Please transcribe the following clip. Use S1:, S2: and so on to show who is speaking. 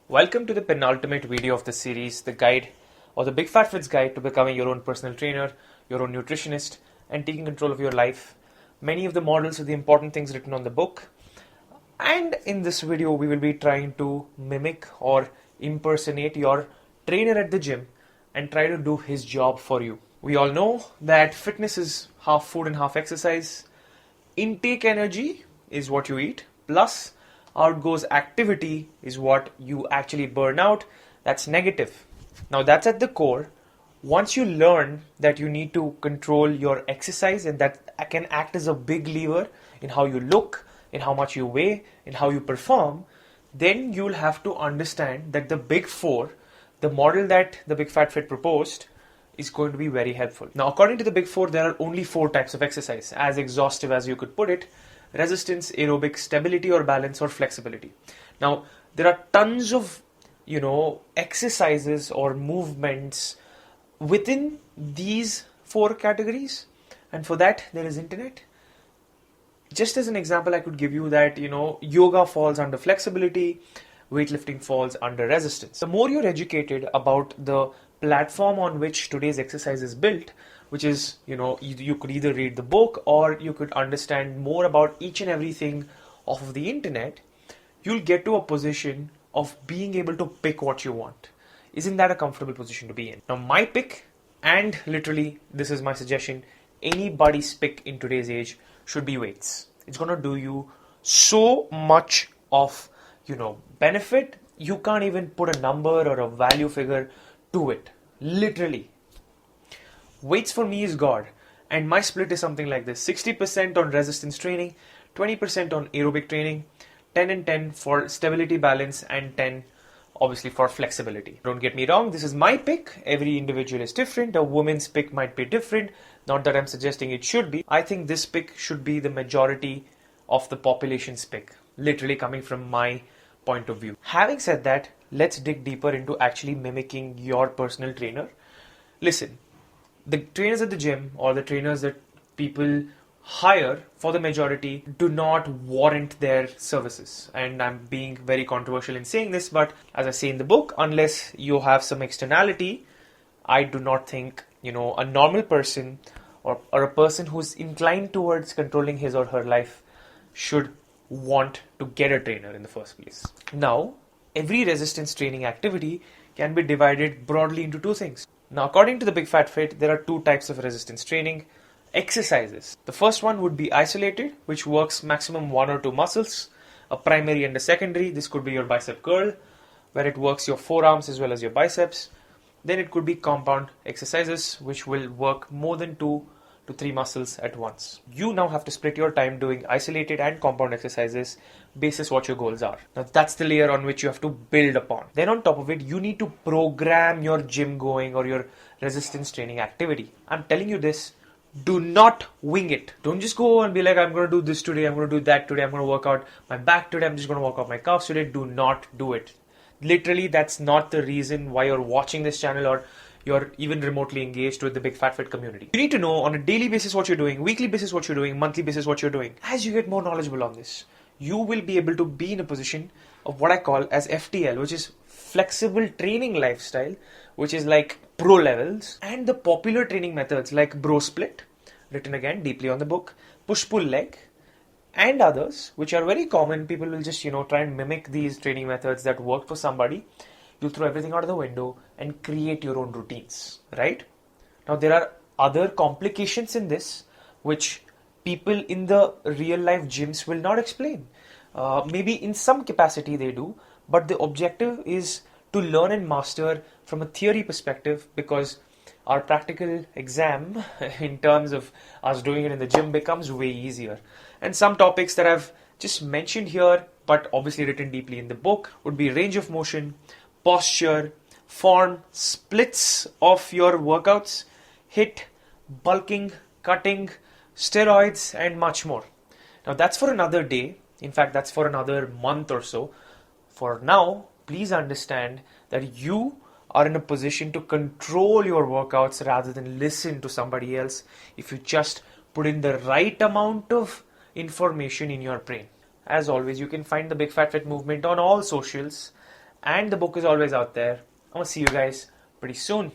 S1: Welcome to the penultimate video of the series, the guide or the Big Fat Fit's guide to becoming your own personal trainer, your own nutritionist, and taking control of your life. Many of the models are the important things written on the book. And in this video, we will be trying to mimic or impersonate your trainer at the gym and try to do his job for you. We all know that fitness is half food and half exercise. Intake energy is what you eat, plus outgoes activity is what you actually burn out. That's negative. Now that's at the core. Once you learn that you need to control your exercise and that can act as a big lever in how you look, in how much you weigh, in how you perform, then you'll have to understand that the big four, the model that the Big Fat Fit proposed, is going to be very helpful. Now, according to the big four, there are only four types of exercise, as exhaustive as you could put it: resistance, aerobic, stability or balance, or flexibility. Now, there are tons of, exercises or movements within these four categories. And for that, there is internet. Just as an example, I could give you that, yoga falls under flexibility, weightlifting falls under resistance. The more you're educated about the platform on which today's exercise is built, which is, you could either read the book or you could understand more about each and everything off of the internet, you'll get to a position of being able to pick what you want. Isn't that a comfortable position to be in? Now, my pick, and literally this is my suggestion, anybody's pick in today's age should be weights. It's going to do you so much of, benefit. You can't even put a number or a value figure to it. Literally. Weights for me is God, and my split is something like this: 60% on resistance training, 20% on aerobic training, 10 and 10 for stability, balance, and 10 obviously for flexibility. Don't get me wrong, this is my pick. Every individual is different. A woman's pick might be different. Not that I'm suggesting it should be. I think this pick should be the majority of the population's pick, literally coming from my point of view. Having said that, let's dig deeper into actually mimicking your personal trainer. Listen, the trainers at the gym or the trainers that people hire, for the majority, do not warrant their services. And I'm being very controversial in saying this, but as I say in the book, unless you have some externality, I do not think, a normal person or a person who's inclined towards controlling his or her life should want to get a trainer in the first place. Now, every resistance training activity can be divided broadly into two things. Now, according to the Big Fat Fit, there are two types of resistance training exercises. The first one would be isolated, which works maximum one or two muscles, a primary and a secondary. This could be your bicep curl, where it works your forearms as well as your biceps. Then it could be compound exercises, which will work more than 2 to 3 muscles at once. You now have to split your time doing isolated and compound exercises basis what your goals are. Now that's the layer on which you have to build upon. Then on top of it, you need to program your gym going or your resistance training activity. I'm telling you this, do not wing it. Don't just go and be like, I'm going to do this today, I'm going to do that today, I'm going to work out my back today, I'm just going to work out my calves today. Do not do it. Literally, that's not the reason why you're watching this channel or you're even remotely engaged with the Big Fat Fit community. You need to know on a daily basis what you're doing, weekly basis what you're doing, monthly basis what you're doing. As you get more knowledgeable on this, you will be able to be in a position of what I call as FTL, which is flexible training lifestyle, which is like pro levels, and the popular training methods like bro split, written again deeply on the book, push-pull leg, and others, which are very common. People will just, try and mimic these training methods that work for somebody. You'll throw everything out of the window and create your own routines, right? Now, there are other complications in this, which people in the real life gyms will not explain. Maybe in some capacity they do, but the objective is to learn and master from a theory perspective, because our practical exam in terms of us doing it in the gym becomes way easier. And some topics that I've just mentioned here, but obviously written deeply in the book, would be range of motion, posture, form, splits of your workouts, HIIT, bulking, cutting, steroids, and much more. Now that's for another day. In fact, that's for another month or so. For now, please understand that you are in a position to control your workouts rather than listen to somebody else if you just put in the right amount of information in your brain. As always, you can find the Big Fat Fit movement on all socials, and the book is always out there. I'm gonna see you guys pretty soon.